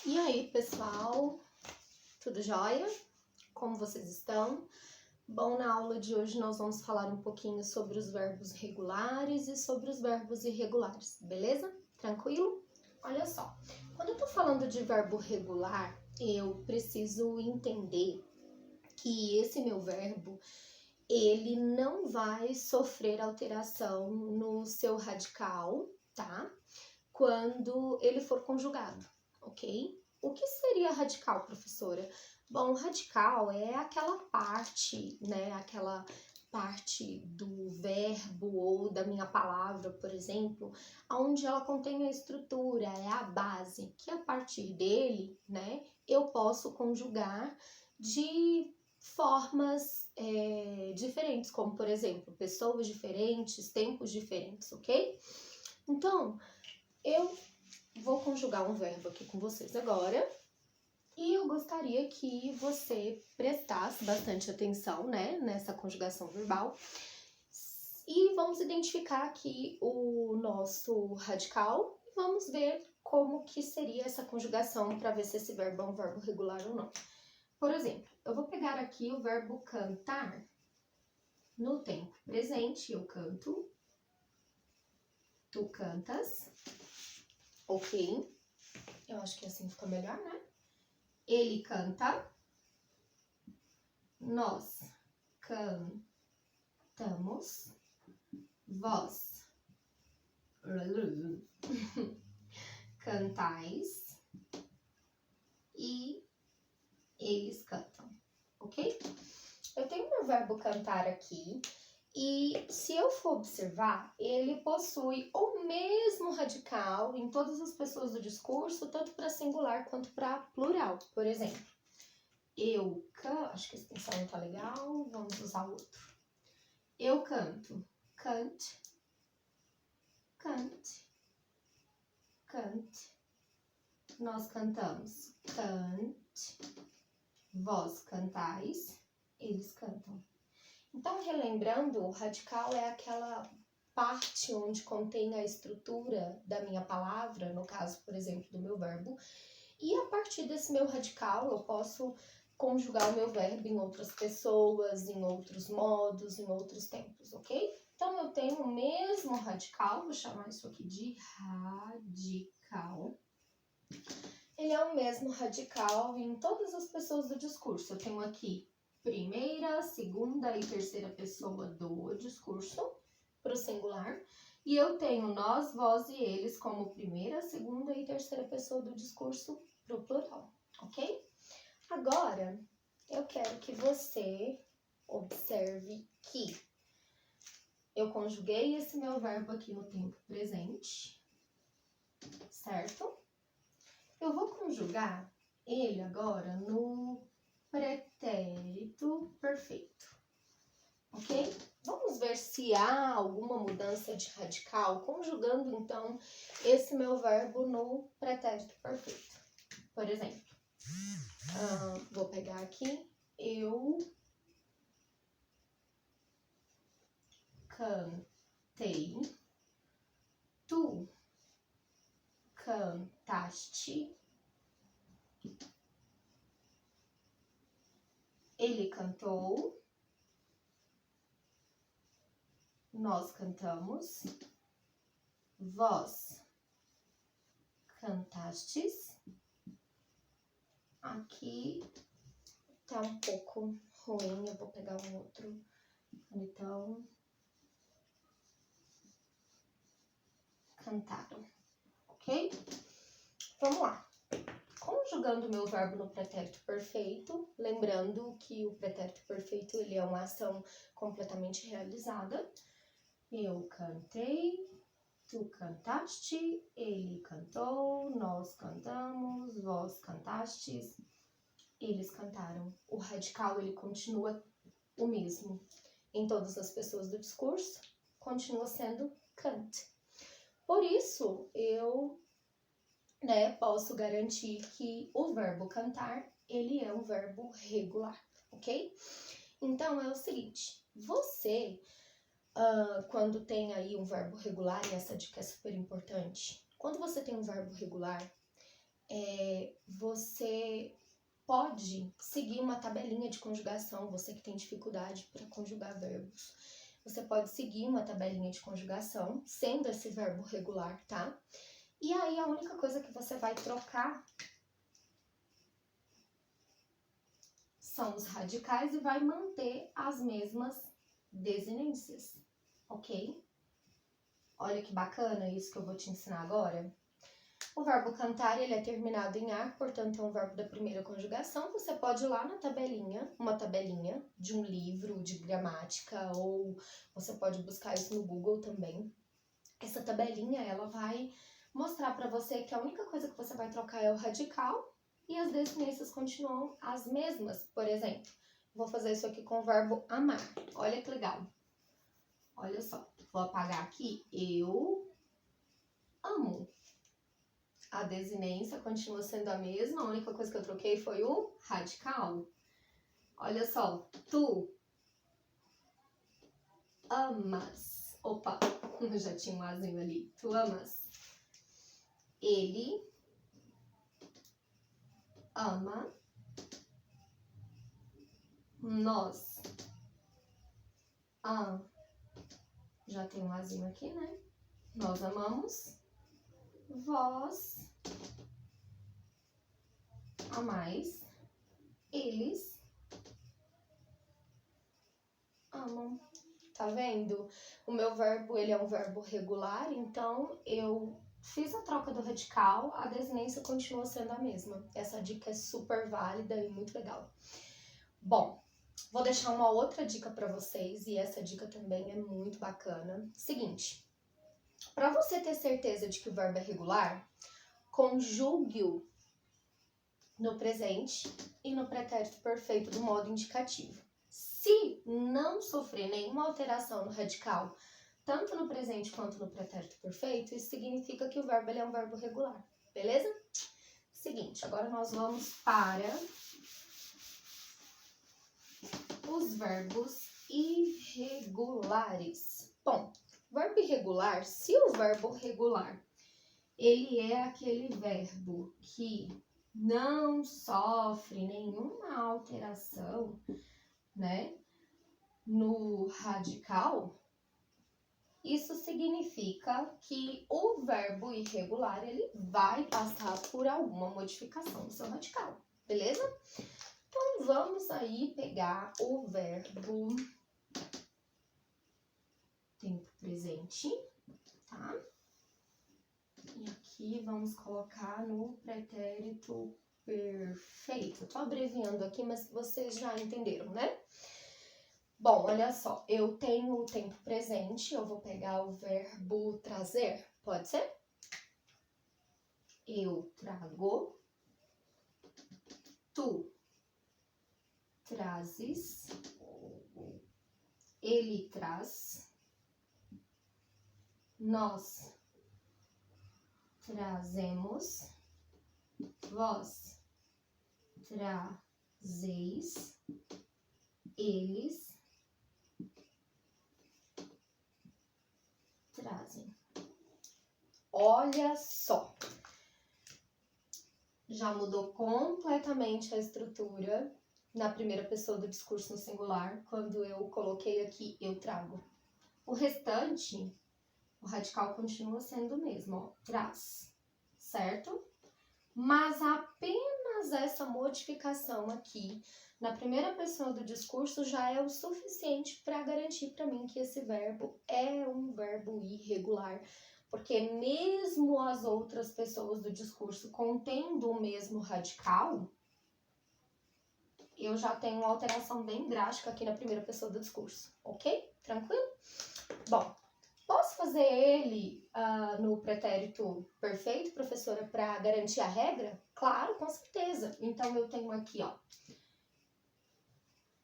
E aí, pessoal, tudo jóia? Como vocês estão? Bom, na aula de hoje nós vamos falar um pouquinho sobre os verbos regulares e sobre os verbos irregulares, beleza? Tranquilo? Olha só, quando eu tô falando de verbo regular, eu preciso entender que esse meu verbo, ele não vai sofrer alteração no seu radical, tá? Quando ele for conjugado, ok? O que seria radical, professora? Bom, radical é aquela parte, né? Aquela parte do verbo ou da minha palavra, por exemplo, onde ela contém a estrutura, é a base, que a partir dele, né, eu posso conjugar de formas diferentes, como, por exemplo, pessoas diferentes, tempos diferentes, ok? Então, eu vou conjugar um verbo aqui com vocês agora e eu gostaria que você prestasse bastante atenção, né, nessa conjugação verbal. E vamos identificar aqui o nosso radical e vamos ver como que seria essa conjugação para ver se esse verbo é um verbo regular ou não. Por exemplo, eu vou pegar aqui o verbo cantar no tempo presente, eu canto, tu cantas. Ok, eu acho que assim fica melhor, né? Ele canta, nós cantamos, vós cantais e eles cantam, ok? Eu tenho meu verbo cantar aqui e se eu for observar, ele possui o mesmo radical em todas as pessoas do discurso, tanto para singular quanto para plural. Por exemplo, eu canto, acho que esse pincel não tá legal, vamos usar outro. Eu canto, cante, cante, cante. Nós cantamos, cante. Vós cantais, eles cantam. Então, relembrando, o radical é aquela parte onde contém a estrutura da minha palavra, no caso, por exemplo, do meu verbo. E a partir desse meu radical, eu posso conjugar o meu verbo em outras pessoas, em outros modos, em outros tempos, ok? Então, eu tenho o mesmo radical, vou chamar isso aqui de radical. Ele é o mesmo radical em todas as pessoas do discurso. Eu tenho aqui primeira, segunda e terceira pessoa do discurso para o singular. E eu tenho nós, vós e eles como primeira, segunda e terceira pessoa do discurso para o plural, ok? Agora, eu quero que você observe que eu conjuguei esse meu verbo aqui no tempo presente, certo? Eu vou conjugar ele agora no pretérito perfeito, ok? Vamos ver se há alguma mudança de radical, conjugando então esse meu verbo no pretérito perfeito. Por exemplo, vou pegar aqui, eu cantei, tu cantaste, ele cantou, nós cantamos, vós cantastes. Aqui tá um pouco ruim, eu vou pegar um outro. Então, cantaram, ok? Vamos lá. Conjugando o meu verbo no pretérito perfeito, lembrando que o pretérito perfeito ele é uma ação completamente realizada. Eu cantei, tu cantaste, ele cantou, nós cantamos, vós cantastes, eles cantaram. O radical ele continua o mesmo em todas as pessoas do discurso, continua sendo cante. Por isso, eu posso garantir que o verbo cantar, ele é um verbo regular, ok? Então, é o seguinte, você, quando tem aí um verbo regular, e essa dica é super importante, quando você tem um verbo regular, você pode seguir uma tabelinha de conjugação, você que tem dificuldade para conjugar verbos. Você pode seguir uma tabelinha de conjugação, sendo esse verbo regular, tá? E aí a única coisa que você vai trocar são os radicais e vai manter as mesmas desinências, ok? Olha que bacana isso que eu vou te ensinar agora. O verbo cantar, ele é terminado em ar, portanto é um verbo da primeira conjugação. Você pode ir lá na tabelinha, uma tabelinha de um livro de gramática, ou você pode buscar isso no Google também. Essa tabelinha, ela vai mostrar para você que a única coisa que você vai trocar é o radical e as desinências continuam as mesmas. Por exemplo, vou fazer isso aqui com o verbo amar. Olha que legal. Olha só, vou apagar aqui, eu amo. A desinência continua sendo a mesma, a única coisa que eu troquei foi o radical. Olha só, tu amas. Opa, já tinha um azinho ali. Tu amas. Ele ama. Nós. Já tem um azinho aqui, né? Nós amamos. Vós amais. Eles amam. Tá vendo? O meu verbo, ele é um verbo regular, então eu fiz a troca do radical, a desinência continua sendo a mesma. Essa dica é super válida e muito legal. Bom, vou deixar uma outra dica para vocês e essa dica também é muito bacana. Seguinte, para você ter certeza de que o verbo é regular, conjugue-o no presente e no pretérito perfeito do modo indicativo. Se não sofrer nenhuma alteração no radical, tanto no presente quanto no pretérito perfeito, isso significa que o verbo ele é um verbo regular, beleza? Seguinte, agora nós vamos para os verbos irregulares. Bom, verbo irregular, se o verbo regular, ele é aquele verbo que não sofre nenhuma alteração, né, no radical, isso significa que o verbo irregular, ele vai passar por alguma modificação no seu radical, beleza? Então, vamos aí pegar o verbo tempo presente, tá? E aqui vamos colocar no pretérito perfeito. Eu tô abreviando aqui, mas vocês já entenderam, né? Bom, olha só, eu tenho o tempo presente, eu vou pegar o verbo trazer, pode ser? Eu trago, tu trazes, ele traz, nós trazemos, vós trazeis, eles trazem. Olha só, já mudou completamente a estrutura na primeira pessoa do discurso no singular, quando eu coloquei aqui eu trago. O restante, o radical continua sendo o mesmo, ó, traz, certo? Mas apenas essa modificação aqui na primeira pessoa do discurso já é o suficiente para garantir para mim que esse verbo é um verbo irregular, porque mesmo as outras pessoas do discurso contendo o mesmo radical, eu já tenho uma alteração bem drástica aqui na primeira pessoa do discurso, ok? Tranquilo? Bom, posso fazer ele no pretérito perfeito, professora, para garantir a regra? Claro, com certeza. Então, eu tenho aqui, ó.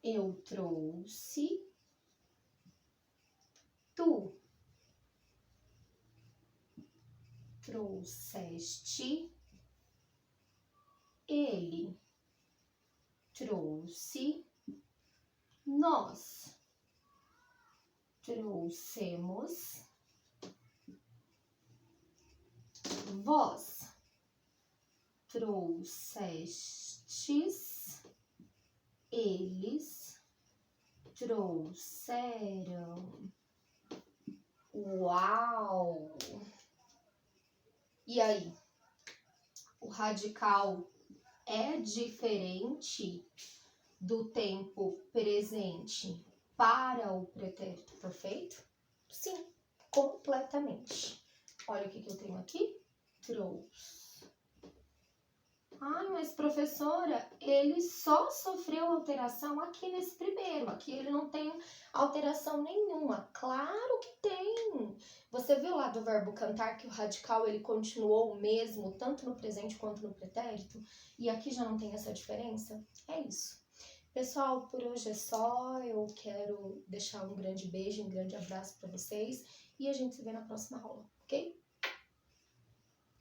Eu trouxe, tu trouxeste, ele trouxe, nós trouxemos, vós trouxestes, eles trouxeram. Uau! E aí? O radical é diferente do tempo presente para o pretérito perfeito? Sim, completamente. Olha o que eu tenho aqui. Trouxe. Ai, mas professora, ele só sofreu alteração aqui nesse primeiro. Aqui ele não tem alteração nenhuma. Claro que tem. Você viu lá do verbo cantar que o radical ele continuou o mesmo, tanto no presente quanto no pretérito? E aqui já não tem essa diferença? É isso. Pessoal, por hoje é só. Eu quero deixar um grande beijo, um grande abraço para vocês. E a gente se vê na próxima aula, ok?